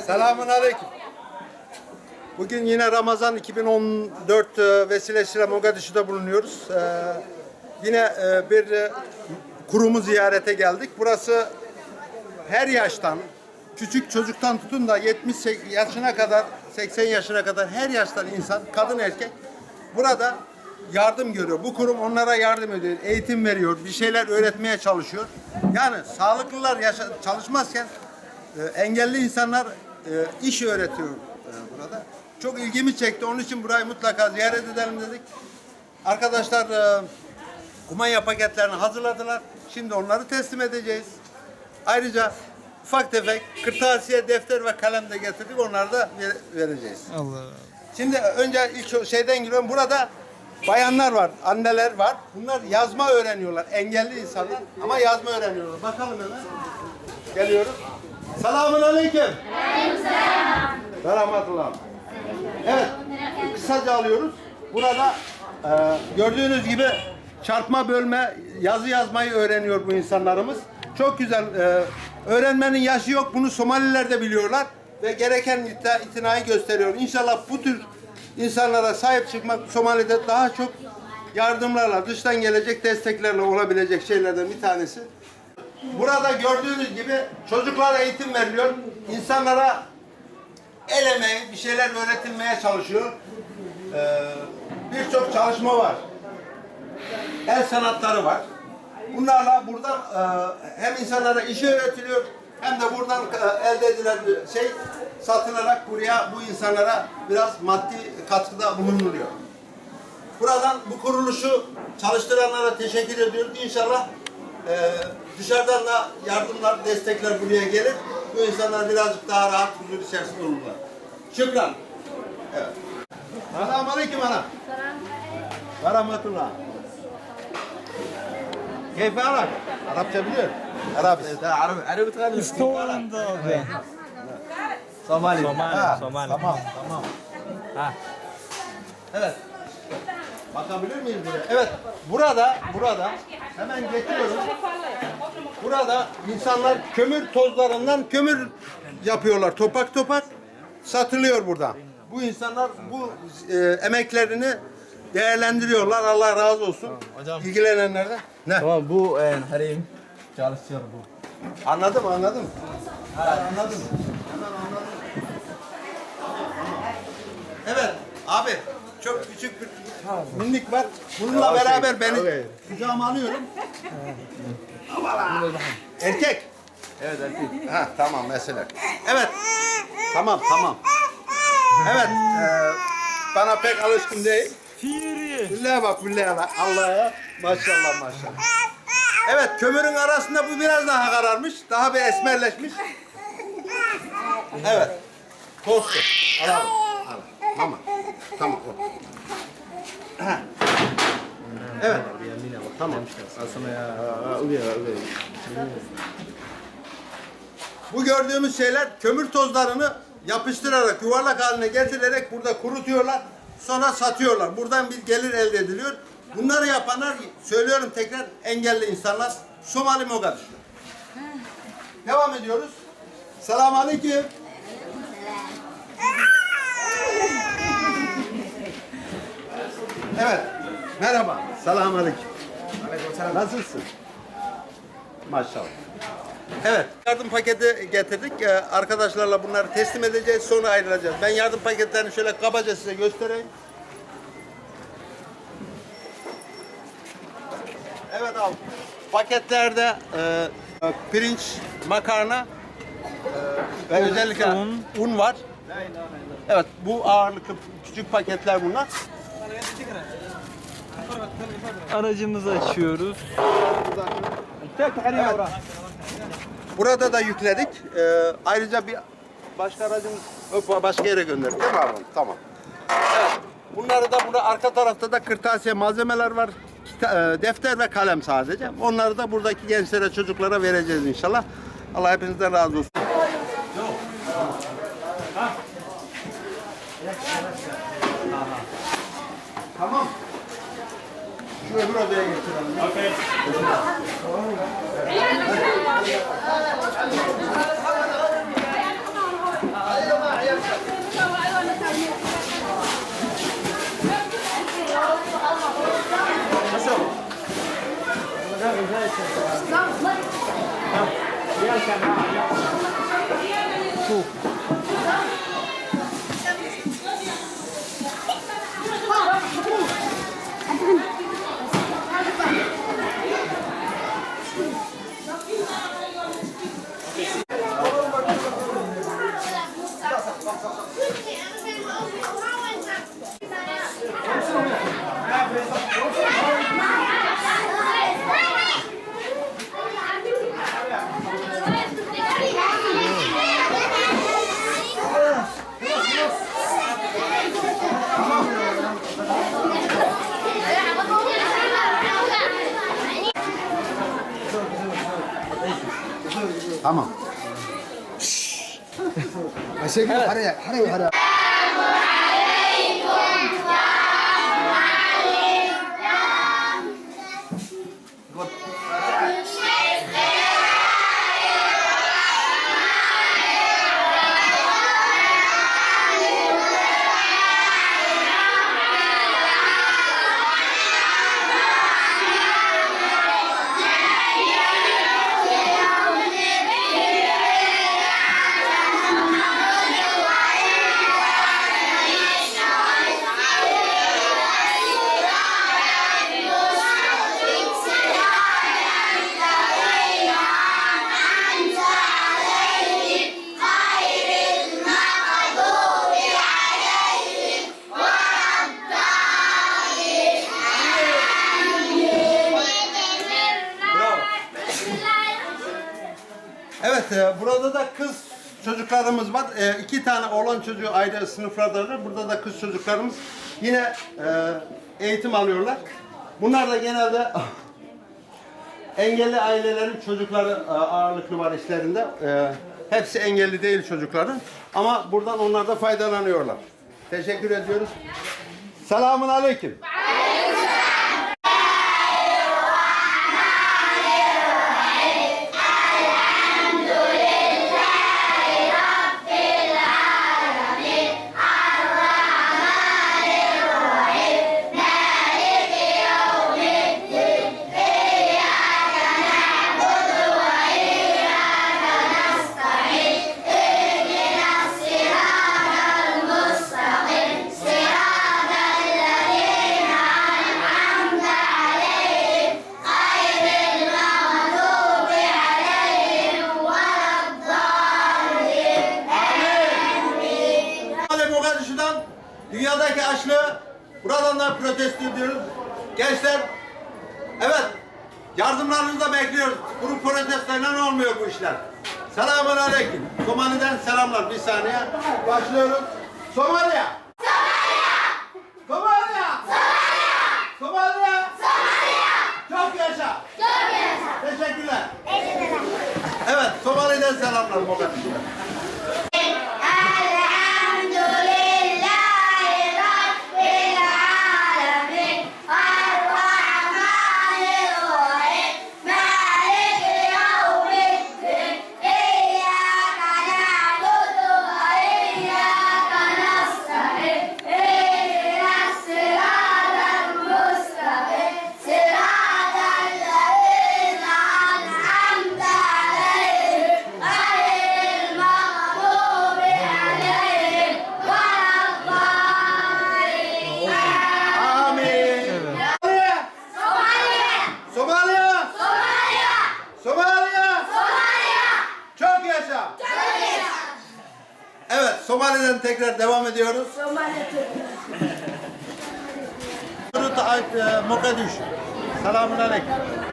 Selamun aleyküm. Bugün yine Ramazan 2014 vesilesiyle Mogadishu'da bulunuyoruz. Yine bir kurumu ziyarete geldik. Burası her yaştan, küçük çocuktan tutun da 70 yaşına kadar, 80 yaşına kadar her yaştan insan, kadın erkek burada yardım görüyor. Bu kurum onlara yardım ediyor, eğitim veriyor, bir şeyler öğretmeye çalışıyor. Yani sağlıklılar çalışmazken engelli insanlar iş öğretiyor burada. Çok ilgimi çekti. Onun için burayı mutlaka ziyaret edelim dedik. Arkadaşlar kumanya paketlerini hazırladılar. Şimdi onları teslim edeceğiz. Ayrıca ufak tefek kırtasiye, defter ve kalem de getirdik. Onları da vereceğiz. Allah. Şimdi önce ilk şeyden giriyorum. Burada bayanlar var, anneler var. Bunlar yazma öğreniyorlar. Engelli insanlar ama yazma öğreniyorlar. Bakalım hemen. Geliyoruz. Selamun aleyküm. Aleykümselam. Ve rahmetullah. Evet, kısaca alıyoruz. Burada gördüğünüz gibi çarpma bölme, yazı yazmayı öğreniyor bu insanlarımız. Çok güzel. Öğrenmenin yaşı yok. Bunu Somaliler de biliyorlar ve gereken itinayı gösteriyor. İnşallah bu tür insanlara sahip çıkmak Somali'de daha çok yardımlarla, dıştan gelecek desteklerle olabilecek şeylerden bir tanesi. Burada gördüğünüz gibi çocuklara eğitim veriliyor. İnsanlara el emeği, bir şeyler öğretilmeye çalışıyor. Birçok çalışma var. El sanatları var. Bunlarla buradan hem insanlara işi öğretiliyor hem de buradan elde edilen şey satılarak buraya bu insanlara biraz maddi katkıda bulunuluyor. Buradan bu kuruluşu çalıştıranlara teşekkür ediyoruz. İnşallah dışarıdan da yardımlar, destekler buraya gelir. Bu insanlar birazcık daha rahat, huzur içerisinde olurlar. Şükran. Evet. Selamun aleyküm ana. Ve rahmetullah. Keyfe alak? Arapça biliyor. Arap. Arap tane. İstanbul'da abi. Somali. Somali. Tamam. Ha. Evet. Bakabilir miyiz buraya? Evet. Burada hemen getiriyorum. Burada insanlar kömür tozlarından kömür yapıyorlar. Topak topak satılıyor burada. Bu insanlar bu emeklerini değerlendiriyorlar. Allah razı olsun. Hocam. İlgilenenlerden. Ne? Tamam bu harim çalışıyor bu. Anladım. Anladım. Hemen anladım. Evet abi çok küçük bir minik var. Bununla beraber beni kucağıma alıyorum. Erkek. Evet erkek. Ha tamam mesele. Evet. Tamam. Evet. Bana pek alışkın değil. Billahi bak Allah'a maşallah. Evet kömürün arasında bu biraz daha kararmış. Daha bir esmerleşmiş. Evet. Tostu. Alalım. Tamam. Ha. Evet. Tamam. Bu gördüğümüz şeyler kömür tozlarını yapıştırarak, yuvarlak haline getirerek burada kurutuyorlar. Sonra satıyorlar. Buradan bir gelir elde ediliyor. Bunları yapanlar, söylüyorum tekrar, engelli insanlar. Somali Mogadishu. Devam ediyoruz. Selamun aleyküm. Evet. Merhaba. Selamun aleyküm. Nasılsın? Maşallah. Evet. Yardım paketi getirdik. Arkadaşlarla bunları teslim edeceğiz. Sonra ayrılacağız. Ben yardım paketlerini şöyle kabaca size göstereyim. Evet abi. Paketlerde pirinç, makarna ve özellikle un var. Evet. Bu ağırlıklı küçük paketler bunlar. Aracımızı açıyoruz. Burada da yükledik. Ayrıca bir başka aracımız başka yere gönderdik değil mi abi? Tamam. Evet. Bunları da burada arka tarafta da kırtasiye malzemeler var. Defter ve kalem sadece. Onları da buradaki gençlere, çocuklara vereceğiz inşallah. Allah hepinizden razı olsun. Tamam. Şu öbür odaya geçirelim. Okay. Tamam. Masih hari. Evet, burada da kız çocuklarımız var. 2 tane oğlan çocuğu ayrı sınıflardalar. Burada da kız çocuklarımız yine eğitim alıyorlar. Bunlar da genelde engelli ailelerin çocukları ağırlıklı var işlerinde. Hepsi engelli değil çocukların. Ama buradan onlar da faydalanıyorlar. Teşekkür ediyoruz. Selamun aleyküm. Mogadishu'dan dünyadaki açlığı buradan da protesto ediyoruz. Gençler, evet, yardımlarınızı da bekliyoruz. Grup protestoyla ne olmuyor bu işler? Selamun aleyküm. Somali'den selamlar. Bir saniye. Başlıyoruz. Somaliya! Somaliya! Somaliya! Somaliya! Somaliya! Çok yaşa! Çok yaşa! Teşekkürler. Evet, Somali'den selamlar Mogadishu'dan. Evet, Somali'den tekrar devam ediyoruz. Mogadishu. Selamun aleyküm.